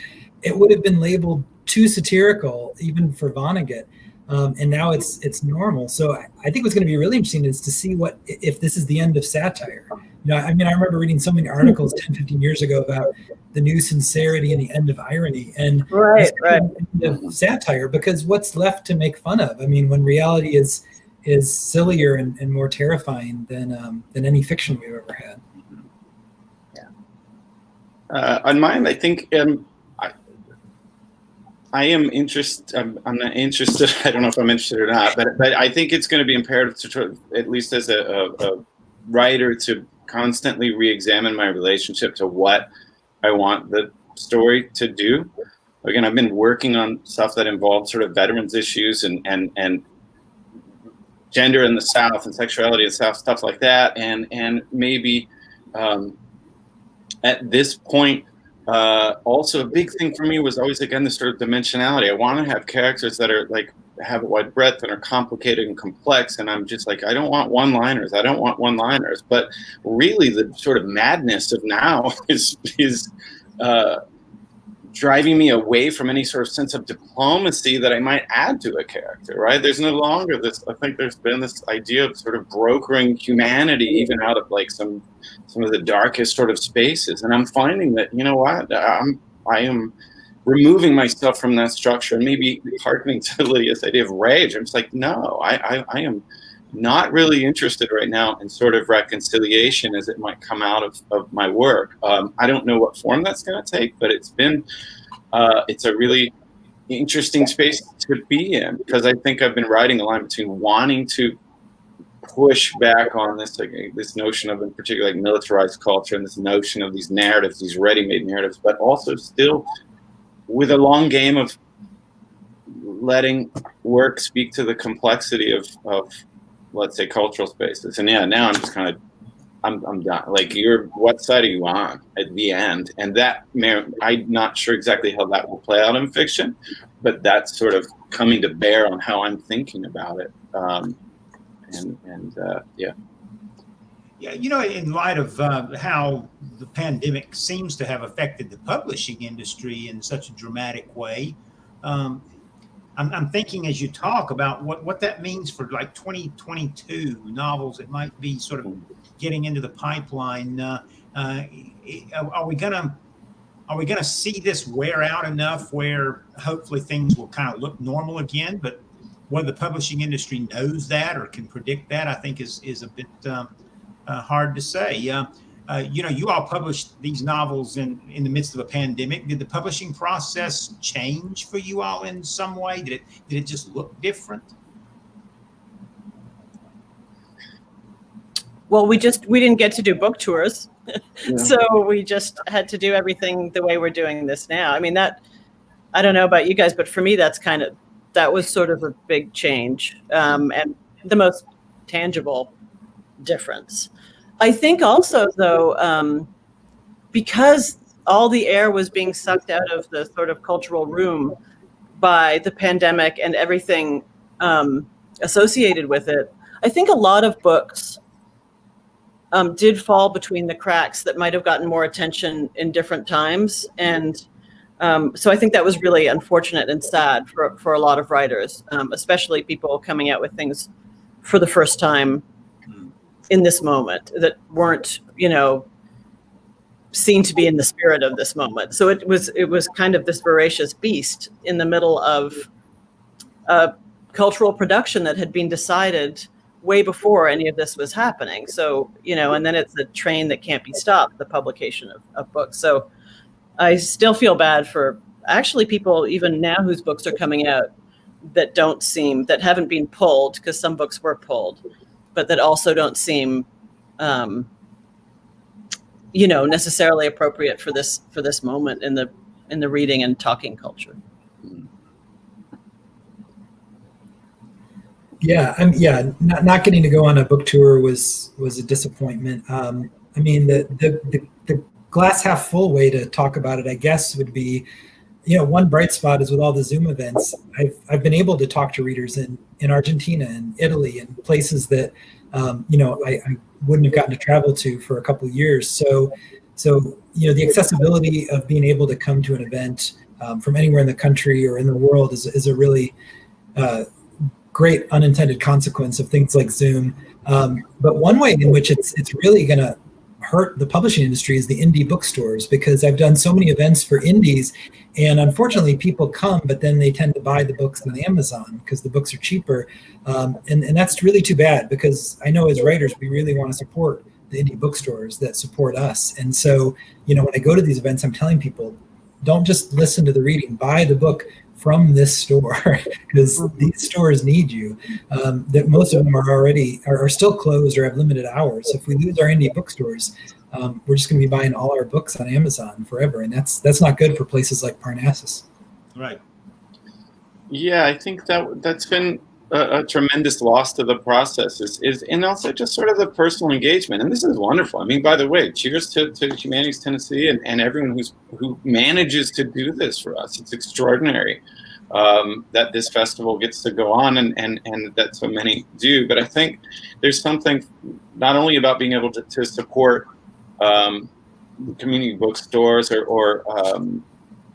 it would have been labeled too satirical, even for Vonnegut. And now it's normal. So I think what's going to be really interesting is to see if this is the end of satire. I remember reading so many articles 10, 15 years ago about the new sincerity and the end of irony, and right. The end of satire, because what's left to make fun of? When reality is sillier and more terrifying than any fiction we've ever had. On mine, I think I am interested. I'm not interested. I don't know if I'm interested or not, but I think it's going to be imperative to, at least as a writer, to constantly re-examine my relationship to what I want the story to do. Again, I've been working on stuff that involves sort of veterans issues and gender in the South and sexuality in the South, stuff like that, and maybe at this point. Also, a big thing for me was always, again, this sort of dimensionality. I want to have characters that are have a wide breadth and are complicated and complex. And I'm just I don't want one-liners. I don't want one-liners. But really, the sort of madness of now is driving me away from any sort of sense of diplomacy that I might add to a character, right? There's no longer this, I think there's been this idea of sort of brokering humanity even out of some of the darkest sort of spaces. And I'm finding that, you know what, I am removing myself from that structure and maybe hearkening to Lydia's idea of rage. I'm just no, I am not really interested right now in sort of reconciliation as it might come out of my work. I don't know what form that's going to take, but it's a really interesting space to be in, because I think I've been riding a line between wanting to push back on this this notion of, in particular, militarized culture and this notion of these narratives, these ready-made narratives, but also still with a long game of letting work speak to the complexity of let's say, cultural spaces. And yeah, now I'm just kind of, I'm done. What side are you on at the end? And that, I'm not sure exactly how that will play out in fiction, but that's sort of coming to bear on how I'm thinking about it. Yeah. Yeah, in light of how the pandemic seems to have affected the publishing industry in such a dramatic way, I'm thinking as you talk about what that means for 2022 novels that might be sort of getting into the pipeline. Are we gonna see this wear out enough where hopefully things will kind of look normal again? But whether the publishing industry knows that or can predict that, I think is a bit hard to say. You all published these novels in the midst of a pandemic. Did the publishing process change for you all in some way? Did it just look different? Well, we didn't get to do book tours, yeah. So we just had to do everything the way we're doing this now. I don't know about you guys, but for me, that was sort of a big change, and the most tangible difference. I think also, though, because all the air was being sucked out of the sort of cultural room by the pandemic and everything associated with it, I think a lot of books did fall between the cracks that might have gotten more attention in different times. And so I think that was really unfortunate and sad for a lot of writers, especially people coming out with things for the first time in this moment that weren't, seen to be in the spirit of this moment. So it was kind of this voracious beast in the middle of a cultural production that had been decided way before any of this was happening. So, and then it's a train that can't be stopped, the publication of books. So I still feel bad for actually people even now whose books are coming out that haven't been pulled, because some books were pulled, but that also don't seem, necessarily appropriate for this moment in the reading and talking culture. Yeah, not getting to go on a book tour was a disappointment. The glass half full way to talk about it, I guess, would be, one bright spot is with all the Zoom events. I've been able to talk to readers in Argentina and Italy and places that I wouldn't have gotten to travel to for a couple of years. So the accessibility of being able to come to an event from anywhere in the country or in the world is a really great unintended consequence of things like Zoom. But one way in which it's really going to hurt the publishing industry is the indie bookstores, because I've done so many events for indies, and unfortunately people come, but then they tend to buy the books on Amazon because the books are cheaper. And that's really too bad, because I know as writers, we really want to support the indie bookstores that support us. And so, when I go to these events, I'm telling people, don't just listen to the reading, buy the book from this store, because these stores need you. That most of them are still closed or have limited hours. If we lose our indie bookstores, we're just going to be buying all our books on Amazon forever, and that's not good for places like Parnassus. Right. Yeah, I think that's been a tremendous loss to the process is and also just sort of the personal engagement. And this is wonderful. I mean, by the way, cheers to Humanities Tennessee and everyone who manages to do this for us. It's extraordinary that this festival gets to go on and that so many do. But I think there's something not only about being able to support community bookstores or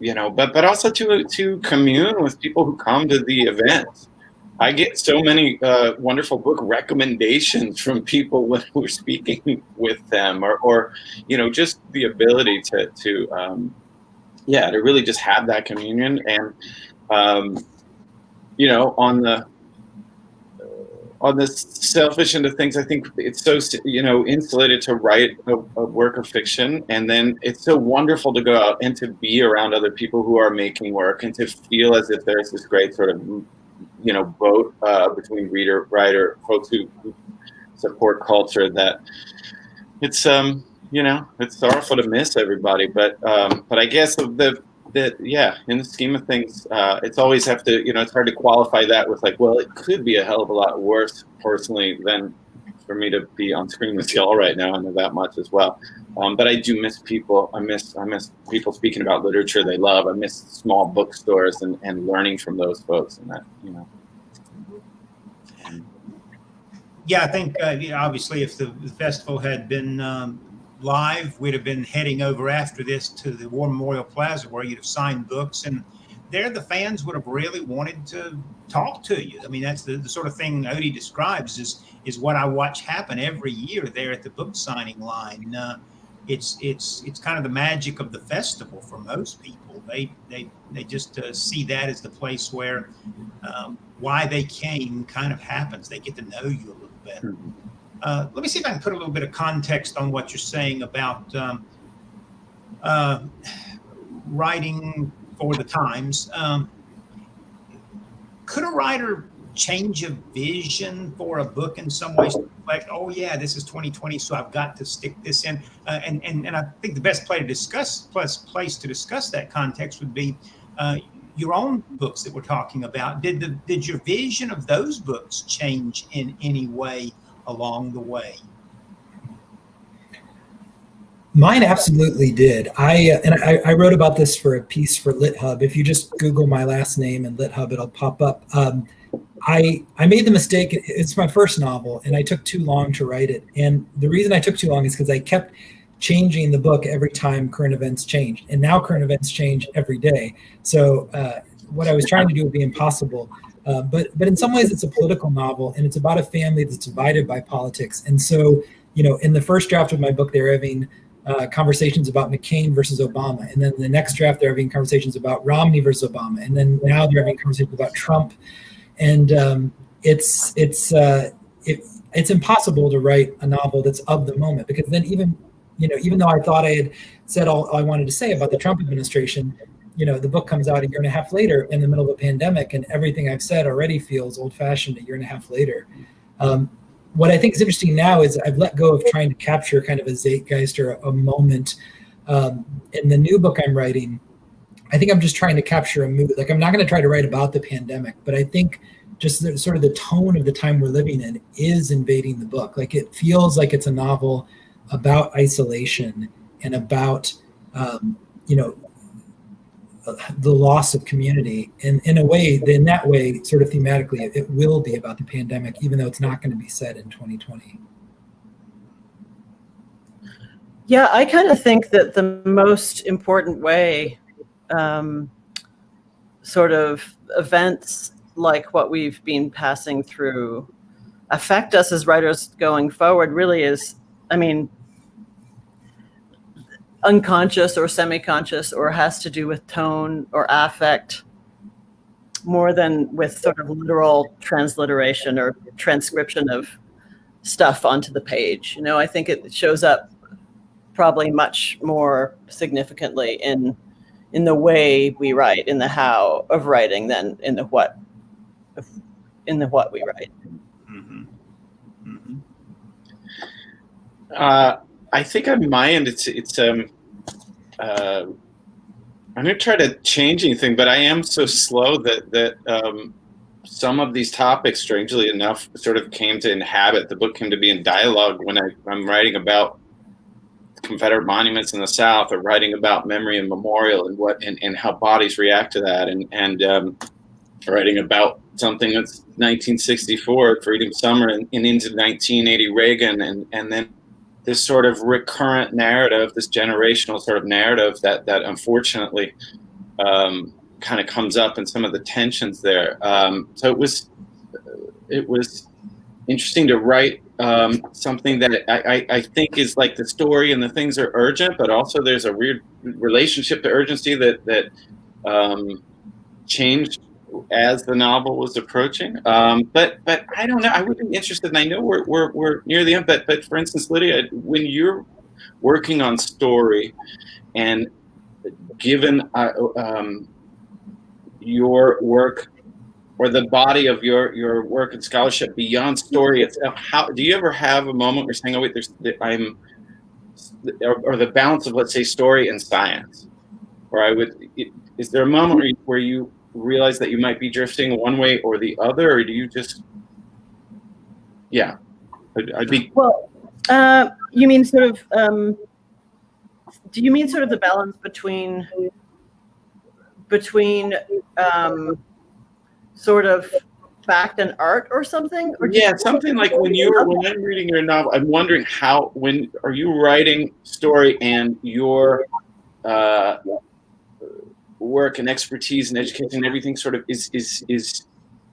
but also to commune with people who come to the events. I get so many wonderful book recommendations from people when we're speaking with them, or just the ability to really just have that communion. And on the selfish end of things, I think it's so insulated to write a work of fiction, and then it's so wonderful to go out and to be around other people who are making work and to feel as if there's this great sort of boat between reader, writer, folks who support culture, that it's it's sorrowful to miss everybody, but I guess in the scheme of things, it's always have to, it's hard to qualify that with like, well, it could be a hell of a lot worse personally than for me to be on screen with y'all right now. I know that much as well. But I do miss people. I miss people speaking about literature they love. I miss small bookstores and learning from those folks, and that, Yeah, I think obviously if the festival had been live, we'd have been heading over after this to the War Memorial Plaza, where you'd have signed books, and there the fans would have really wanted to talk to you. I mean, that's the sort of thing Odie describes is what I watch happen every year there at the book signing line. It's kind of the magic of the festival for most people. They just see that as the place where why they came kind of happens. They get to know you a little better. Let me see if I can put a little bit of context on what you're saying about writing for the times. Could a writer change a vision for a book in some ways? Like, oh yeah, this is 2020, so I've got to stick this in. And I think the best place to discuss that context would be your own books that we're talking about. Did your vision of those books change in any way along the way? Mine absolutely did. I wrote about this for a piece for LitHub. If you just Google my last name and LitHub, it'll pop up. I made the mistake. It's my first novel, and I took too long to write it. And the reason I took too long is because I kept changing the book every time current events changed. And now current events change every day. So what I was trying to do would be impossible. But in some ways, it's a political novel, and it's about a family that's divided by politics. And so, in the first draft of my book, they're having conversations about McCain versus Obama. And then the next draft, they're having conversations about Romney versus Obama. And then now they're having conversations about Trump. And it's impossible to write a novel that's of the moment, because then even though I thought I had said all I wanted to say about the Trump administration, the book comes out a year and a half later in the middle of a pandemic, and everything I've said already feels old-fashioned a year and a half later. What I think is interesting now is I've let go of trying to capture kind of a zeitgeist or a moment. In the new book I'm writing, I think I'm just trying to capture a mood. Like, I'm not going to try to write about the pandemic, but I think just sort of the tone of the time we're living in is invading the book. Like, it feels like it's a novel about isolation and about, the loss of community. And in that way, sort of thematically, it will be about the pandemic, even though it's not going to be set in 2020. Yeah, I kind of think that the most important way sort of events like what we've been passing through affect us as writers going forward really is, I mean, unconscious or semi-conscious, or has to do with tone or affect more than with sort of literal transliteration or transcription of stuff onto the page. You know, I think it shows up probably much more significantly in the way we write, in the how of writing, than in the what we write. Mm-hmm. Mm-hmm. I think on my end, I'm going to try to change anything, but I am so slow that some of these topics, strangely enough, sort of came to inhabit. The book came to be in dialogue when I'm writing about Confederate monuments in the South, or writing about memory and memorial and how bodies react to that, and writing about something that's 1964, Freedom Summer, and into 1980 Reagan, and then this sort of recurrent narrative, this generational sort of narrative that unfortunately kind of comes up in some of the tensions there. So it was interesting to write something that I think is like the story and the things are urgent, but also there's a weird relationship to urgency that changed as the novel was approaching. But I don't know. I would be interested, and I know we're near the end. But for instance, Lydia, when you're working on story, and given your work or the body of your work and scholarship beyond story itself, how do you ever have a moment where you're saying, "Oh wait, or the balance of, let's say, story and science," or is there a moment where you realize that you might be drifting one way or the other, or do you just, I'd be. Well, you mean sort of, do you mean sort of the balance between sort of fact and art or something? Or something like when I'm reading your novel, I'm wondering when are you writing story and your work and expertise and education and everything sort of is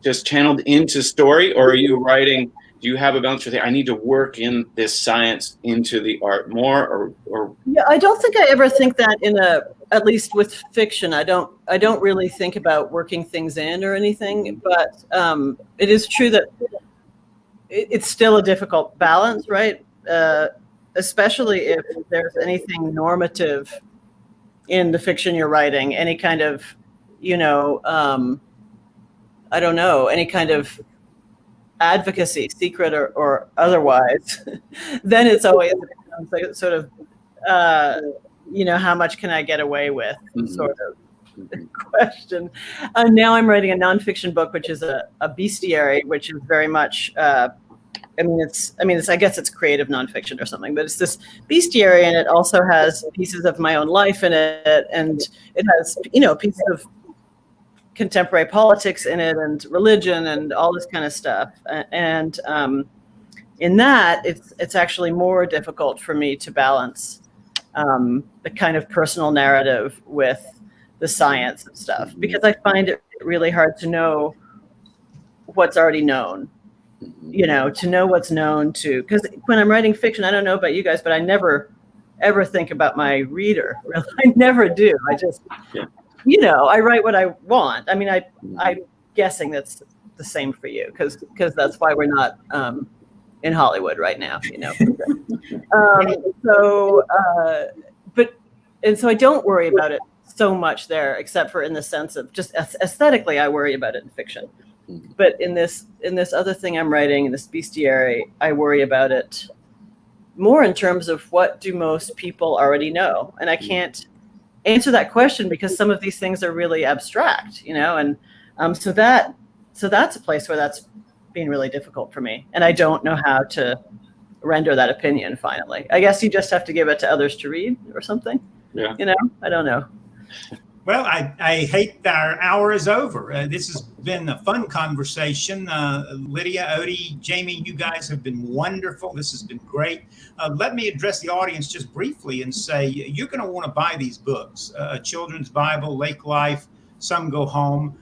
just channeled into story, or are you writing? Do you have a balance where I need to work in this science into the art more, or? Yeah, I don't think I ever think that at least with fiction. I don't really think about working things in or anything, but it is true that it's still a difficult balance, right? Especially if there's anything normative in the fiction you're writing, any kind of, I don't know, any kind of advocacy, secret or otherwise, then it's always like sort of, how much can I get away with, sort of question. Now I'm writing a nonfiction book, which is a bestiary, which is very much, I guess it's creative nonfiction or something, but it's this bestiary, and it also has pieces of my own life in it, and it has, pieces of contemporary politics in it, and religion, and all this kind of stuff. And in that, it's actually more difficult for me to balance the kind of personal narrative with the science and stuff, because I find it really hard to know what's already known. To know what's known because when I'm writing fiction, I don't know about you guys, but I never ever think about my reader. Really, I never do. I just, I write what I want. I mean, I'm guessing that's the same for you, because that's why we're not in Hollywood right now. So I don't worry about it so much there, except for in the sense of just aesthetically, I worry about it in fiction. But in this other thing I'm writing, in this bestiary, I worry about it more in terms of what do most people already know, and I can't answer that question because some of these things are really abstract, and so that's a place where that's been really difficult for me, and I don't know how to render that opinion. Finally, I guess you just have to give it to others to read or something. I don't know. Well, I hate that our hour is over. This has been a fun conversation. Lydia, Odie, Jamie, you guys have been wonderful. This has been great. Let me address the audience just briefly and say you're going to want to buy these books, A Children's Bible, Lake Life, some go home.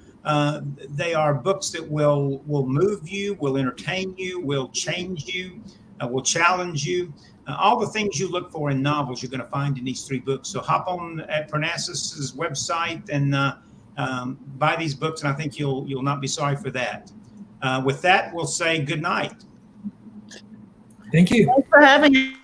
They are books that will move you, will entertain you, will change you, will challenge you. All the things you look for in novels, you're going to find in these 3 books. So hop on at Parnassus's website and buy these books, and I think you'll not be sorry for that. With that, we'll say good night. Thank you. Thanks for having me.